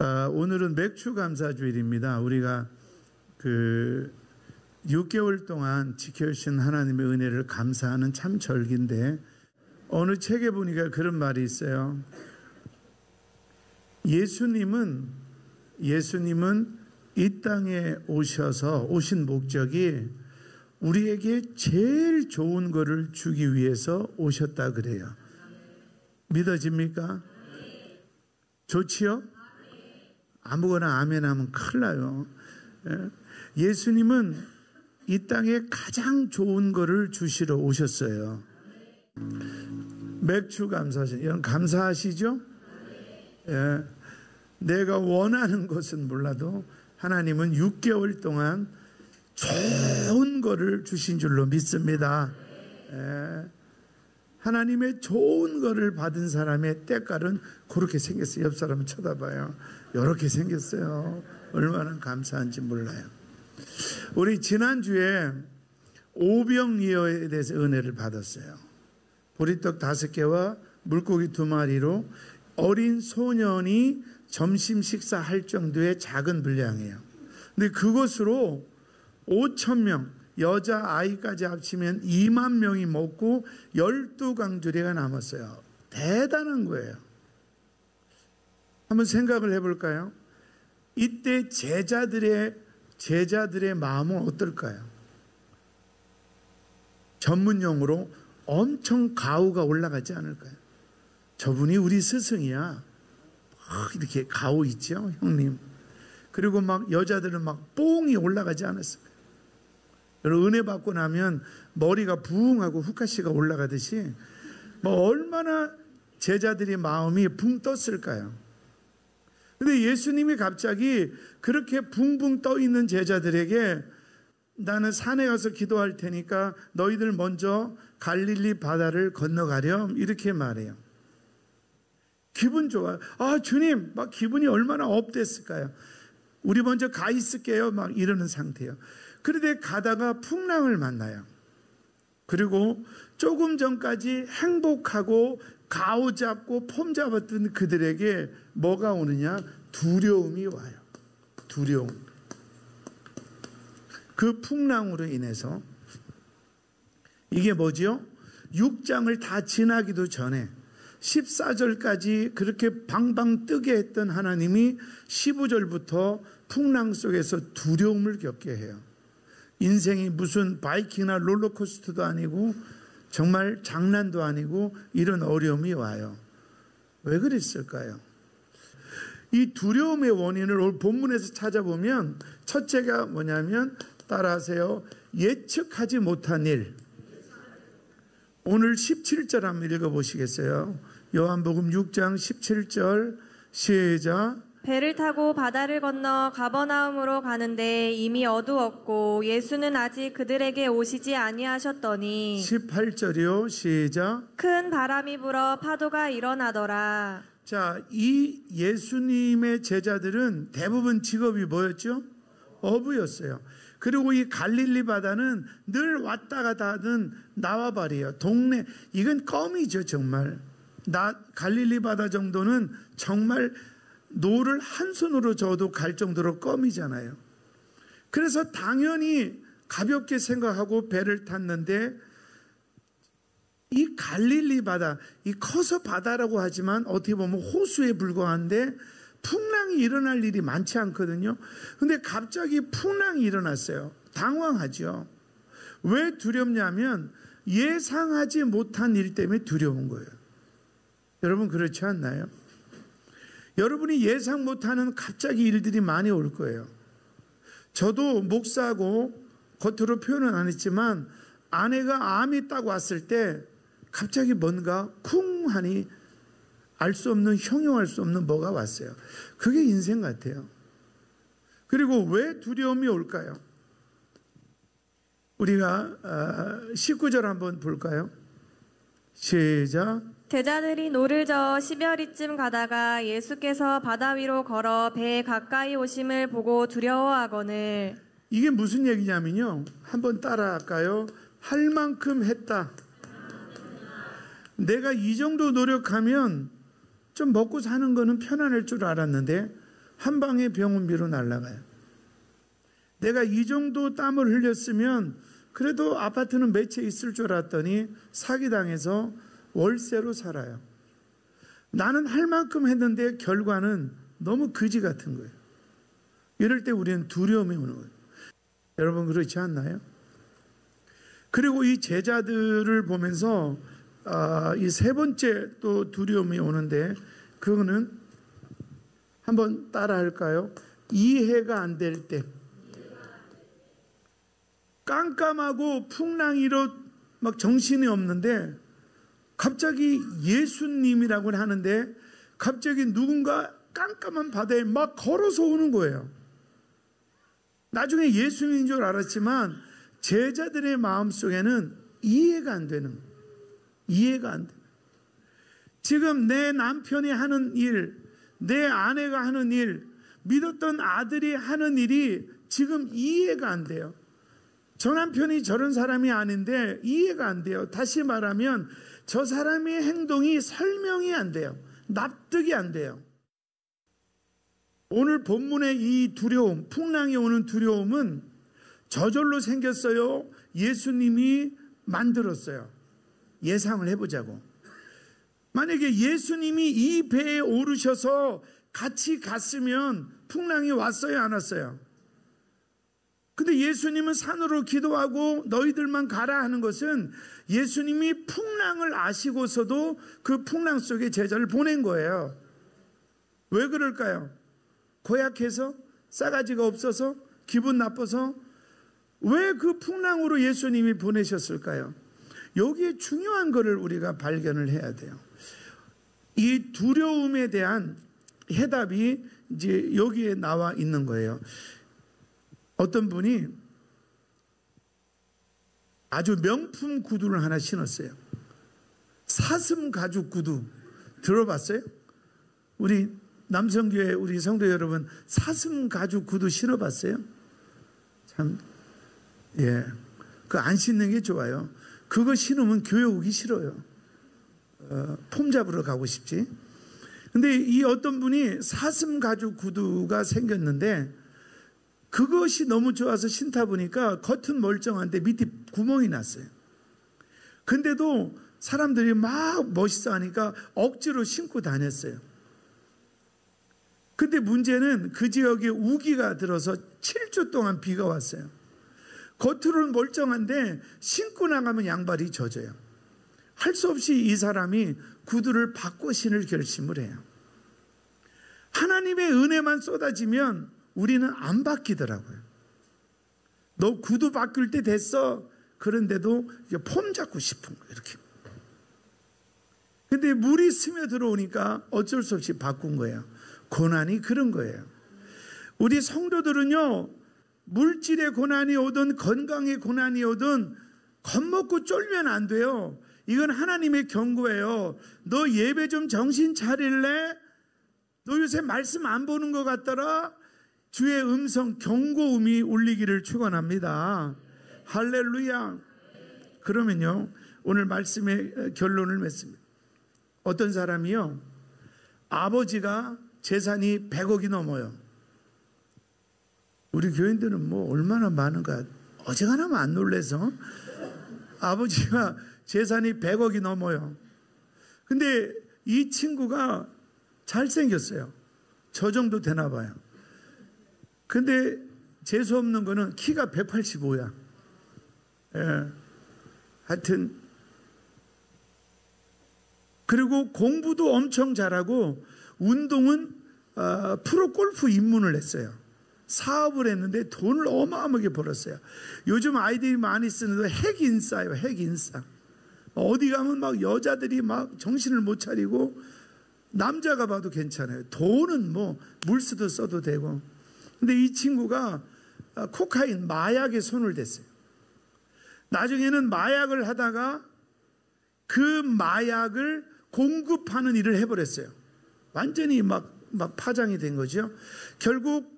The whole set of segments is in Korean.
오늘은 맥주 감사주일입니다. 우리가 6개월 동안 지켜주신 하나님의 은혜를 감사하는 참 절기인데, 어느 책에 보니까 그런 말이 있어요. 예수님은 이 땅에 오신 목적이 우리에게 제일 좋은 거를 주기 위해서 오셨다 그래요. 믿어집니까? 좋지요? 아무거나 아멘 하면 큰일 나요. 예수님은 이 땅에 가장 좋은 거를 주시러 오셨어요. 맥주 감사하시죠? 여러분 감사하시죠? 예. 내가 원하는 것은 몰라도 하나님은 6개월 동안 좋은 거를 주신 줄로 믿습니다. 예. 하나님의 좋은 거를 받은 사람의 때깔은 그렇게 생겼어요. 옆 사람은 쳐다봐요. 이렇게 생겼어요. 얼마나 감사한지 몰라요. 우리 지난주에 오병이어에 대해서 은혜를 받았어요. 보리떡 5개와 물고기 2마리로 어린 소년이 점심 식사할 정도의 작은 분량이에요. 근데 그것으로 5,000명, 여자아이까지 합치면 2만 명이 먹고 12강주리가 남았어요. 대단한 거예요. 한번 생각을 해볼까요? 이때 제자들의 마음은 어떨까요? 전문용어로 엄청 가오가 올라가지 않을까요? 저분이 우리 스승이야. 이렇게 가오 있죠, 형님. 그리고 막 여자들은 막 뽕이 올라가지 않았을까요? 여러분, 은혜 받고 나면 머리가 부흥하고 후카시가 올라가듯이 얼마나 제자들의 마음이 붕 떴을까요? 근데 예수님이 갑자기 그렇게 붕붕 떠 있는 제자들에게 나는 산에 가서 기도할 테니까 너희들 먼저 갈릴리 바다를 건너가렴 이렇게 말해요. 기분 좋아요. 아, 주님, 막 기분이 얼마나 업됐을까요? 우리 먼저 가 있을게요. 막 이러는 상태예요. 그런데 가다가 풍랑을 만나요. 그리고 조금 전까지 행복하고 가오 잡고 폼 잡았던 그들에게 뭐가 오느냐? 두려움이 와요. 두려움. 그 풍랑으로 인해서 이게 뭐지요? 6장을 다 지나기도 전에 14절까지 그렇게 방방 뜨게 했던 하나님이 15절부터 풍랑 속에서 두려움을 겪게 해요. 인생이 무슨 바이킹이나 롤러코스터도 아니고 정말 장난도 아니고 이런 어려움이 와요. 왜 그랬을까요? 이 두려움의 원인을 오늘 본문에서 찾아보면 첫째가 뭐냐면 따라하세요. 예측하지 못한 일. 오늘 17절 한번 읽어보시겠어요? 요한복음 6장 17절 시작. 배를 타고 바다를 건너 가버나움으로 가는데 이미 어두웠고 예수는 아직 그들에게 오시지 아니하셨더니 18절이요. 시작. 큰 바람이 불어 파도가 일어나더라. 자, 이 예수님의 제자들은 대부분 직업이 뭐였죠? 어부였어요. 그리고 이 갈릴리 바다는 늘 왔다 갔다 하던 나와바리예요. 동네, 이건 껌이죠, 정말. 갈릴리 바다 정도는 정말 노를 한 손으로 저어도 갈 정도로 껌이잖아요. 그래서 당연히 가볍게 생각하고 배를 탔는데 이 갈릴리 바다, 이 커서 바다라고 하지만 어떻게 보면 호수에 불과한데 풍랑이 일어날 일이 많지 않거든요. 근데 갑자기 풍랑이 일어났어요. 당황하죠. 왜 두렵냐면 예상하지 못한 일 때문에 두려운 거예요. 여러분 그렇지 않나요? 여러분이 예상 못하는 갑자기 일들이 많이 올 거예요. 저도 목사고 겉으로 표현은 안 했지만 아내가 암이 딱 왔을 때 갑자기 뭔가 쿵 하니 알 수 없는, 형용할 수 없는 뭐가 왔어요. 그게 인생 같아요. 그리고 왜 두려움이 올까요? 우리가 19절 한번 볼까요? 시작. 제자들이 노를 저어 10여리쯤 가다가 예수께서 바다 위로 걸어 배에 가까이 오심을 보고 두려워하거늘. 이게 무슨 얘기냐면요. 한번 따라할까요? 할 만큼 했다. 내가 이 정도 노력하면 좀 먹고 사는 거는 편안할 줄 알았는데 한 방에 병원비로 날아가요. 내가 이 정도 땀을 흘렸으면 그래도 아파트는 몇 채 있을 줄 알았더니 사기당해서 월세로 살아요. 나는 할 만큼 했는데 결과는 너무 거지 같은 거예요. 이럴 때 우리는 두려움이 오는 거예요. 여러분 그렇지 않나요? 그리고 이 제자들을 보면서 이 세 번째 또 두려움이 오는데 그거는 한번 따라 할까요? 이해가 안 될 때. 깜깜하고 풍랑이로 막 정신이 없는데 갑자기 예수님이라고 하는데 갑자기 누군가 깜깜한 바다에 막 걸어서 오는 거예요. 나중에 예수님인 줄 알았지만 제자들의 마음속에는 이해가 안 되는 거예요. 이해가 안 돼. 지금 내 남편이 하는 일, 내 아내가 하는 일, 믿었던 아들이 하는 일이 지금 이해가 안 돼요. 저 남편이 저런 사람이 아닌데 이해가 안 돼요. 다시 말하면 저 사람의 행동이 설명이 안 돼요. 납득이 안 돼요. 오늘 본문의 이 두려움, 풍랑이 오는 두려움은 저절로 생겼어요? 예수님이 만들었어요? 예상을 해보자고. 만약에 예수님이 이 배에 오르셔서 같이 갔으면 풍랑이 왔어요, 안 왔어요? 근데 예수님은 산으로 기도하고 너희들만 가라 하는 것은 예수님이 풍랑을 아시고서도 그 풍랑 속에 제자를 보낸 거예요. 왜 그럴까요? 고약해서? 싸가지가 없어서? 기분 나빠서? 왜 그 풍랑으로 예수님이 보내셨을까요? 여기에 중요한 것을 우리가 발견을 해야 돼요. 이 두려움에 대한 해답이 이제 여기에 나와 있는 거예요. 어떤 분이 아주 명품 구두를 하나 신었어요. 사슴 가죽 구두 들어봤어요? 우리 남성교회 우리 성도 여러분 사슴 가죽 구두 신어봤어요? 참, 예, 그 안 신는 게 좋아요. 그거 신으면 교회 오기 싫어요. 폼 잡으러 가고 싶지. 근데 이 어떤 분이 사슴 가죽 구두가 생겼는데 그것이 너무 좋아서 신다 보니까 겉은 멀쩡한데 밑에 구멍이 났어요. 근데도 사람들이 막 멋있어 하니까 억지로 신고 다녔어요. 근데 문제는 그 지역에 우기가 들어서 7주 동안 비가 왔어요. 겉으로는 멀쩡한데 신고 나가면 양발이 젖어요. 할 수 없이 이 사람이 구두를 바꿔 신을 결심을 해요. 하나님의 은혜만 쏟아지면 우리는 안 바뀌더라고요. 너 구두 바꿀 때 됐어. 그런데도 폼 잡고 싶은 거예요. 이렇게. 근데 물이 스며들어오니까 어쩔 수 없이 바꾼 거예요. 고난이 그런 거예요. 우리 성도들은요, 물질의 고난이 오든 건강의 고난이 오든 겁먹고 쫄면 안 돼요. 이건 하나님의 경고예요. 너 예배 좀 정신 차릴래? 너 요새 말씀 안 보는 것 같더라? 주의 음성 경고음이 울리기를 축원합니다. 할렐루야. 그러면요, 오늘 말씀의 결론을 맺습니다. 어떤 사람이요, 아버지가 재산이 100억이 넘어요. 우리 교인들은 뭐 얼마나 많은가 어지간하면 안 놀래서. 아버지가 재산이 100억이 넘어요. 근데 이 친구가 잘생겼어요. 저 정도 되나 봐요. 근데 재수없는 거는 키가 185야. 예. 하여튼 그리고 공부도 엄청 잘하고 운동은 프로 골프 입문을 했어요. 사업을 했는데 돈을 어마어마하게 벌었어요. 요즘 아이들이 많이 쓰는 핵인싸예요. 핵인싸. 어디 가면 막 여자들이 막 정신을 못 차리고 남자가 봐도 괜찮아요. 돈은 뭐 물쓰도 써도 되고. 근데 이 친구가 코카인, 마약에 손을 댔어요. 나중에는 마약을 하다가 그 마약을 공급하는 일을 해버렸어요. 완전히 막 파장이 된 거죠. 결국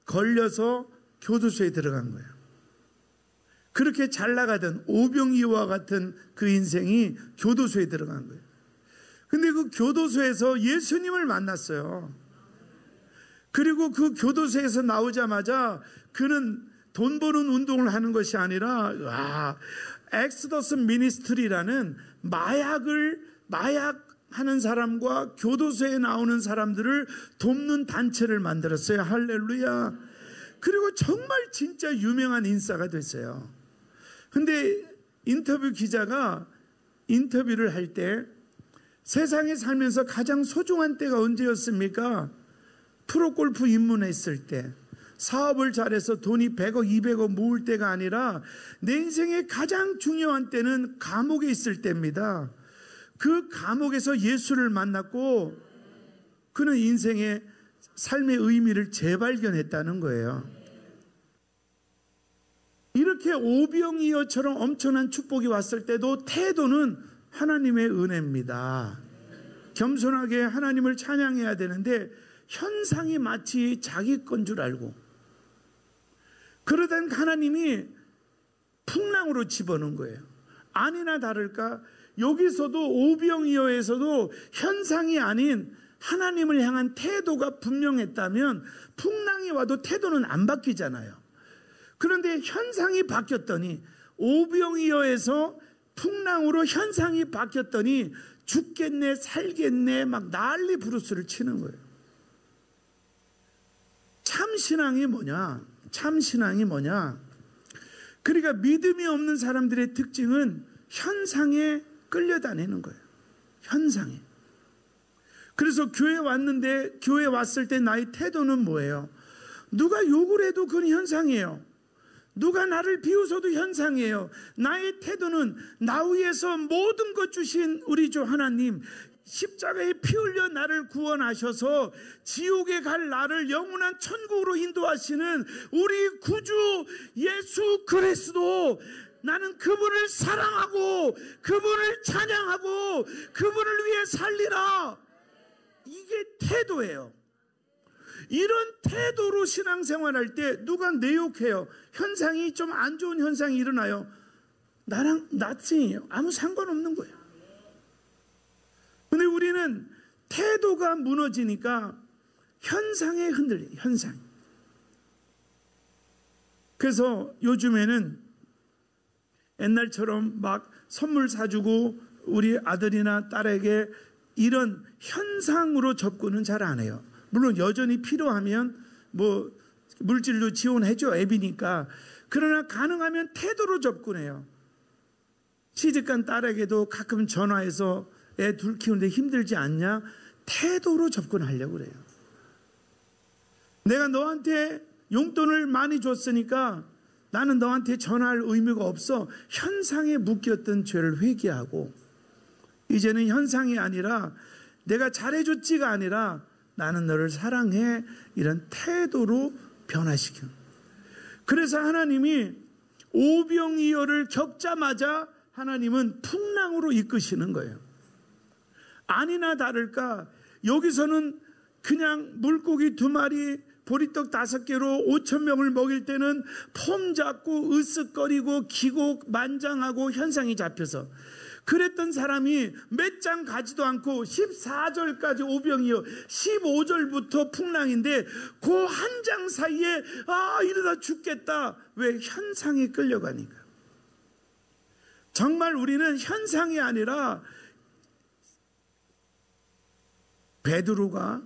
걸려서 교도소에 들어간 거예요. 그렇게 잘 나가던 오병이와 같은 그 인생이 교도소에 들어간 거예요. 근데 그 교도소에서 예수님을 만났어요. 그리고 그 교도소에서 나오자마자 그는 돈 버는 운동을 하는 것이 아니라 엑스더스 미니스트리라는 마약하는 사람과 교도소에 나오는 사람들을 돕는 단체를 만들었어요. 할렐루야. 그리고 정말 진짜 유명한 인싸가 됐어요. 근데 인터뷰 기자가 인터뷰를 할 때 세상에 살면서 가장 소중한 때가 언제였습니까? 프로골프 입문했을 때, 사업을 잘해서 돈이 100억, 200억 모을 때가 아니라 내 인생의 가장 중요한 때는 감옥에 있을 때입니다. 그 감옥에서 예수를 만났고 그는 인생의 삶의 의미를 재발견했다는 거예요. 이렇게 오병이어처럼 엄청난 축복이 왔을 때도 태도는 하나님의 은혜입니다. 겸손하게 하나님을 찬양해야 되는데 현상이 마치 자기 건 줄 알고, 그러다 하나님이 풍랑으로 집어넣은 거예요. 아니나 다를까 여기서도 오병이어에서도 현상이 아닌 하나님을 향한 태도가 분명했다면 풍랑이 와도 태도는 안 바뀌잖아요. 그런데 현상이 바뀌었더니, 오병이어에서 풍랑으로 현상이 바뀌었더니 죽겠네 살겠네 막 난리 부르스를 치는 거예요. 참 신앙이 뭐냐? 참 신앙이 뭐냐? 그러니까 믿음이 없는 사람들의 특징은 현상에 끌려다니는 거예요. 현상에. 그래서 교회 왔는데, 교회 왔을 때 나의 태도는 뭐예요? 누가 욕을 해도 그건 현상이에요. 누가 나를 비웃어도 현상이에요. 나의 태도는 나 위해서 모든 것 주신 우리 주 하나님, 십자가에 피 흘려 나를 구원하셔서 지옥에 갈 나를 영원한 천국으로 인도하시는 우리 구주 예수 그리스도, 나는 그분을 사랑하고 그분을 찬양하고 그분을 위해 살리라. 이게 태도예요. 이런 태도로 신앙생활할 때 누가 내 욕해요. 현상이 좀 안 좋은 현상이 일어나요. 나랑 나띵이에요. 아무 상관없는 거예요. 근데 우리는 태도가 무너지니까 현상에 흔들려요. 현상. 그래서 요즘에는 옛날처럼 막 선물 사주고 우리 아들이나 딸에게 이런 현상으로 접근은 잘 안 해요. 물론 여전히 필요하면 뭐 물질로 지원해줘, 애비니까. 그러나 가능하면 태도로 접근해요. 시집간 딸에게도 가끔 전화해서 애 둘 키우는데 힘들지 않냐? 태도로 접근하려고 그래요. 내가 너한테 용돈을 많이 줬으니까 나는 너한테 전화할 의무가 없어. 현상에 묶였던 죄를 회개하고, 이제는 현상이 아니라 내가 잘해줬지가 아니라 나는 너를 사랑해, 이런 태도로 변화시키는. 그래서 하나님이 오병이어를 겪자마자 하나님은 풍랑으로 이끄시는 거예요. 아니나 다를까 여기서는 그냥 물고기 2마리, 보리떡 5개로 5,000명을 먹일 때는 폼 잡고 으쓱거리고 기고 만장하고 현상이 잡혀서 그랬던 사람이 몇 장 가지도 않고 14절까지 오병이어, 15절부터 풍랑인데 그 한 장 사이에 이러다 죽겠다. 왜? 현상에 끌려가니까. 정말 우리는 현상이 아니라 베드로가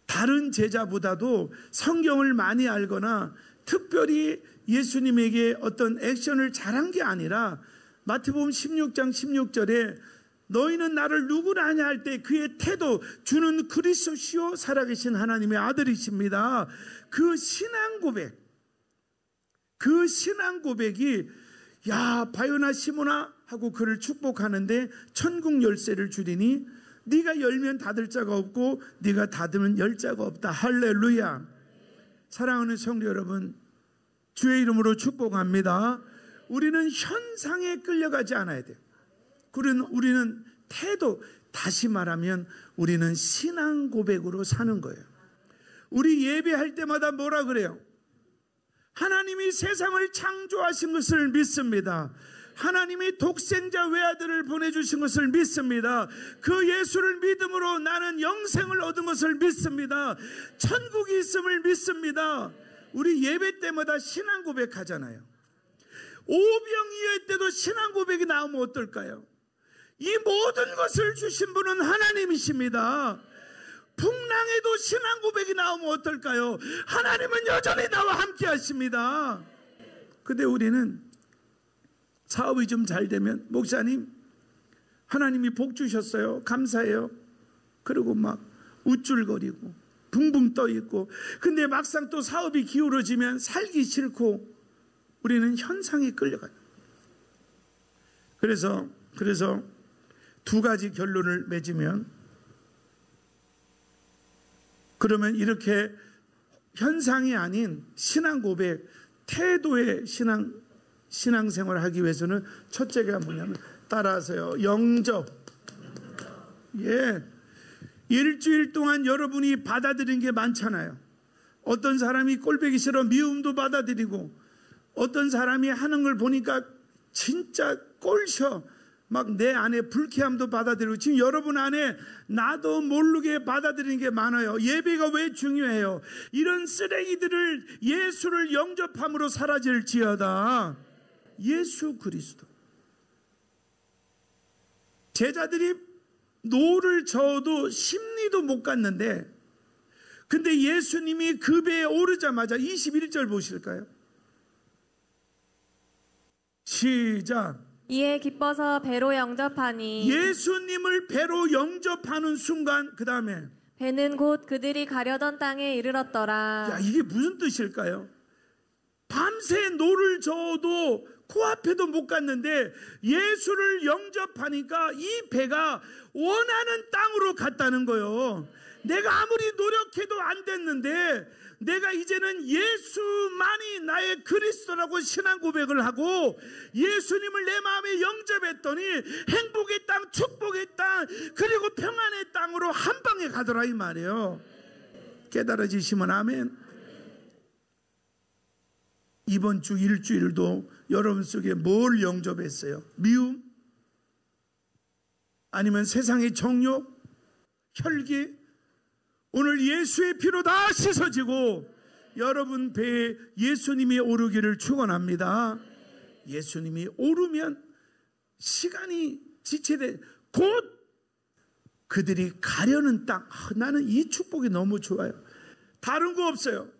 다른 제자보다도 성경을 많이 알거나 특별히 예수님에게 어떤 액션을 잘한 게 아니라, 마태복음 16장 16절에 너희는 나를 누구라 하냐 할 때 그의 태도, 주는 그리스도시요 살아계신 하나님의 아들이십니다. 그 신앙 고백이 야 바요나 시모나 하고 그를 축복하는데 천국 열쇠를 주리니 네가 열면 닫을 자가 없고 네가 닫으면 열 자가 없다. 할렐루야. 사랑하는 성도 여러분, 주의 이름으로 축복합니다. 우리는 현상에 끌려가지 않아야 돼요. 우리는 태도, 다시 말하면 우리는 신앙 고백으로 사는 거예요. 우리 예배할 때마다 뭐라 그래요? 하나님이 세상을 창조하신 것을 믿습니다. 하나님이 독생자 외아들을 보내주신 것을 믿습니다. 그 예수를 믿음으로 나는 영생을 얻은 것을 믿습니다. 천국이 있음을 믿습니다. 우리 예배 때마다 신앙 고백하잖아요. 오병이어 때도 신앙 고백이 나오면 어떨까요? 이 모든 것을 주신 분은 하나님이십니다. 풍랑에도 신앙 고백이 나오면 어떨까요? 하나님은 여전히 나와 함께 하십니다. 근데 우리는 사업이 좀 잘 되면 목사님 하나님이 복 주셨어요. 감사해요. 그리고 막 우쭐거리고 붕붕 떠 있고, 근데 막상 또 사업이 기울어지면 살기 싫고 우리는 현상에 끌려가요. 그래서 두 가지 결론을 맺으면, 그러면 이렇게 현상이 아닌 신앙 고백, 태도의 신앙생활을 하기 위해서는 첫째가 뭐냐면 따라하세요. 영접. 예. 일주일 동안 여러분이 받아들인 게 많잖아요. 어떤 사람이 꼴보기 싫어 미움도 받아들이고, 어떤 사람이 하는 걸 보니까 진짜 꼴셔 막 내 안에 불쾌함도 받아들이고, 지금 여러분 안에 나도 모르게 받아들이는 게 많아요. 예배가 왜 중요해요? 이런 쓰레기들을 예수를 영접함으로 사라질지어다. 예수 그리스도. 제자들이 노를 저어도 심리도 못 갔는데, 근데 예수님이 그 배에 오르자마자 21절 보실까요? 시작. 이에 기뻐서 배로 영접하니, 예수님을 배로 영접하는 순간, 그 다음에 배는 곧 그들이 가려던 땅에 이르렀더라. 야, 이게 무슨 뜻일까요? 밤새 노를 저어도 코앞에도 못 갔는데 예수를 영접하니까 이 배가 원하는 땅으로 갔다는 거예요. 내가 아무리 노력해도 안 됐는데 내가 이제는 예수만이 나의 그리스도라고 신앙 고백을 하고 예수님을 내 마음에 영접했더니 행복의 땅, 축복의 땅, 그리고 평안의 땅으로 한 방에 가더라 이 말이에요. 깨달아지시면 아멘. 이번 주 일주일도 여러분 속에 뭘 영접했어요? 미움? 아니면 세상의 정욕? 혈기? 오늘 예수의 피로 다 씻어지고 여러분 배에 예수님이 오르기를 축원합니다. 예수님이 오르면 시간이 지체돼 곧 그들이 가려는 땅. 나는 이 축복이 너무 좋아요. 다른 거 없어요.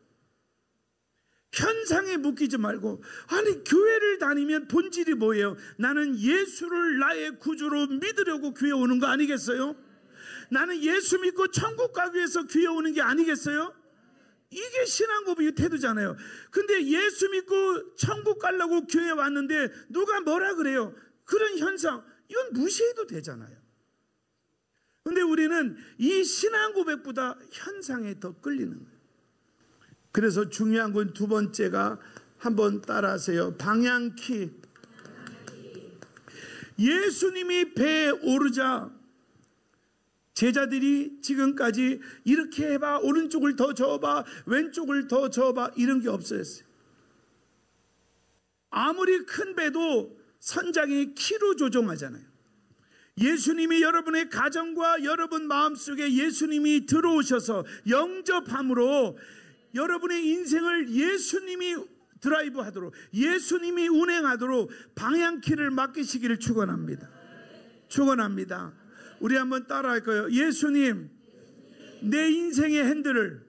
현상에 묶이지 말고, 아니 교회를 다니면 본질이 뭐예요? 나는 예수를 나의 구주로 믿으려고 교회 오는 거 아니겠어요? 나는 예수 믿고 천국 가기 위해서 교회 오는 게 아니겠어요? 이게 신앙 고백의 태도잖아요. 근데 예수 믿고 천국 가려고 교회 왔는데 누가 뭐라 그래요? 그런 현상, 이건 무시해도 되잖아요. 근데 우리는 이 신앙 고백보다 현상에 더 끌리는 거예요. 그래서 중요한 건 두 번째가, 한번 따라하세요. 방향키. 예수님이 배에 오르자 제자들이 지금까지 이렇게 해봐, 오른쪽을 더 저어봐, 왼쪽을 더 저어봐, 이런 게 없어졌어요. 아무리 큰 배도 선장이 키로 조종하잖아요. 예수님이 여러분의 가정과 여러분 마음속에 예수님이 들어오셔서 영접함으로 여러분의 인생을 예수님이 드라이브 하도록, 예수님이 운행하도록 방향키를 맡기시기를 축원합니다. 축원합니다. 우리 한번 따라할 거예요. 예수님, 내 인생의 핸들을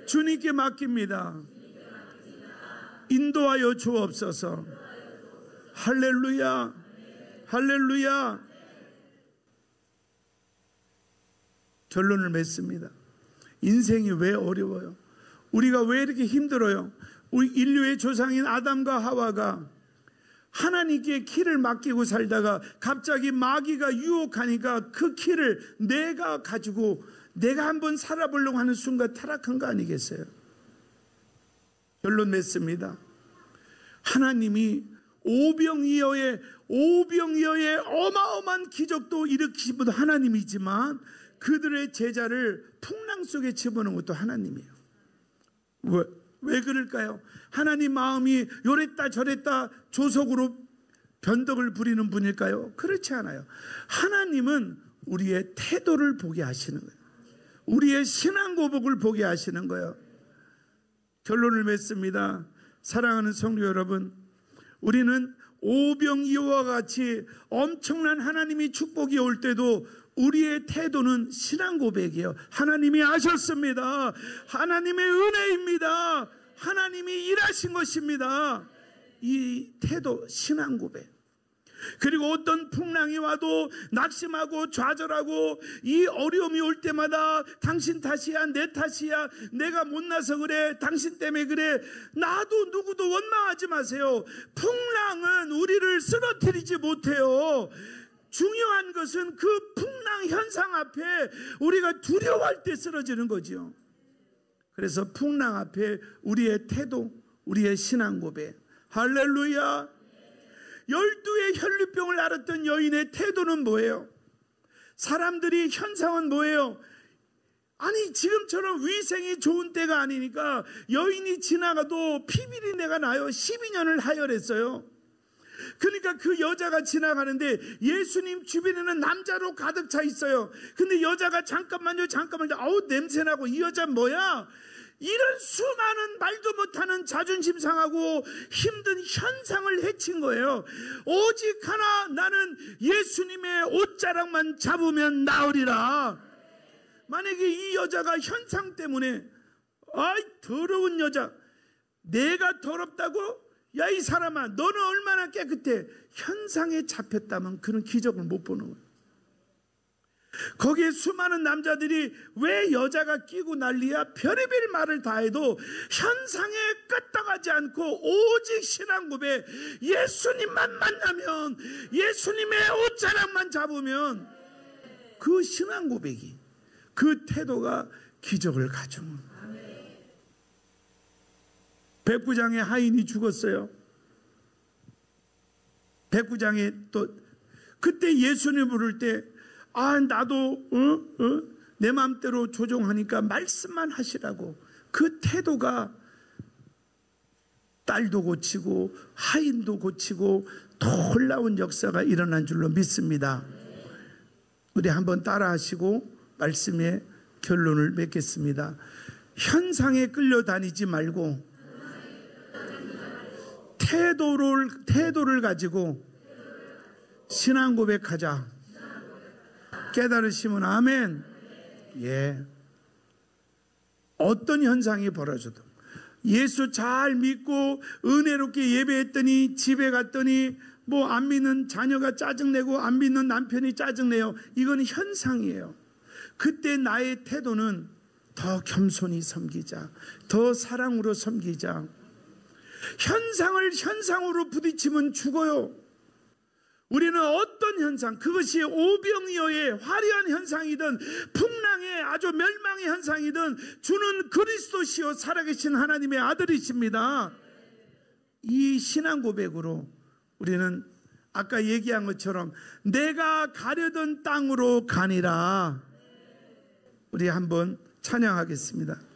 주님께 맡깁니다. 인도하여 주옵소서. 할렐루야, 할렐루야. 결론을 맺습니다. 인생이 왜 어려워요? 우리가 왜 이렇게 힘들어요? 우리 인류의 조상인 아담과 하와가 하나님께 키를 맡기고 살다가 갑자기 마귀가 유혹하니까 그 키를 내가 가지고 내가 한번 살아보려고 하는 순간 타락한 거 아니겠어요? 결론 맺습니다. 하나님이 오병이어의 어마어마한 기적도 일으키신 분도 하나님이지만 그들의 제자를 풍랑 속에 집어넣은 것도 하나님이에요. 왜 그럴까요? 하나님 마음이 요랬다 저랬다 조석으로 변덕을 부리는 분일까요? 그렇지 않아요. 하나님은 우리의 태도를 보게 하시는 거예요. 우리의 신앙 고백을 보게 하시는 거예요. 결론을 맺습니다. 사랑하는 성도 여러분, 우리는 오병이어와 같이 엄청난 하나님이 축복이 올 때도 우리의 태도는 신앙 고백이에요. 하나님이 하셨습니다. 하나님의 은혜입니다. 하나님이 일하신 것입니다. 이 태도, 신앙 고백. 그리고 어떤 풍랑이 와도 낙심하고 좌절하고 이 어려움이 올 때마다 당신 탓이야, 내 탓이야, 내가 못나서 그래, 당신 때문에 그래, 나도 누구도 원망하지 마세요. 풍랑은 우리를 쓰러뜨리지 못해요. 중요한 것은 그 풍랑 현상 앞에 우리가 두려워할 때 쓰러지는 거지요. 그래서 풍랑 앞에 우리의 태도, 우리의 신앙 고백. 할렐루야. 12의 혈류병을 앓았던 여인의 태도는 뭐예요? 사람들이 현상은 뭐예요? 아니 지금처럼 위생이 좋은 때가 아니니까 여인이 지나가도 피비린내가 나요. 12년을 하혈했어요. 그러니까 그 여자가 지나가는데 예수님 주변에는 남자로 가득 차 있어요. 근데 여자가 잠깐만요 아우 냄새나고 이 여자 뭐야? 이런 수많은 말도 못하는 자존심 상하고 힘든 현상을 해친 거예요. 오직 하나, 나는 예수님의 옷자락만 잡으면 나으리라. 만약에 이 여자가 현상 때문에 아이 더러운 여자, 내가 더럽다고? 야 이 사람아 너는 얼마나 깨끗해, 현상에 잡혔다면 그런 기적을 못 보는 거예요. 거기에 수많은 남자들이 왜 여자가 끼고 난리야? 별의별 말을 다 해도 현상에 끄떡하지 않고 오직 신앙 고백, 예수님만 만나면, 예수님의 옷자락만 잡으면 그 신앙 고백이, 그 태도가 기적을 가져옵니다. 백부장의 하인이 죽었어요. 백부장이 또 그때 예수님 부를 때 나도 내 마음대로 조종하니까 말씀만 하시라고, 그 태도가 딸도 고치고 하인도 고치고 놀라운 역사가 일어난 줄로 믿습니다. 우리 한번 따라 하시고 말씀의 결론을 맺겠습니다. 현상에 끌려다니지 말고 태도를 가지고 신앙 고백하자. 깨달으시면 아멘. 예. 어떤 현상이 벌어져도 예수 잘 믿고 은혜롭게 예배했더니 집에 갔더니 뭐 안 믿는 자녀가 짜증내고 안 믿는 남편이 짜증내요. 이건 현상이에요. 그때 나의 태도는 더 겸손히 섬기자, 더 사랑으로 섬기자. 현상을 현상으로 부딪히면 죽어요. 우리는 어떤 현상, 그것이 오병이어의 화려한 현상이든 풍랑의 아주 멸망의 현상이든 주는 그리스도시요 살아계신 하나님의 아들이십니다. 이 신앙 고백으로 우리는 아까 얘기한 것처럼 내가 가려던 땅으로 가니라. 우리 한번 찬양하겠습니다.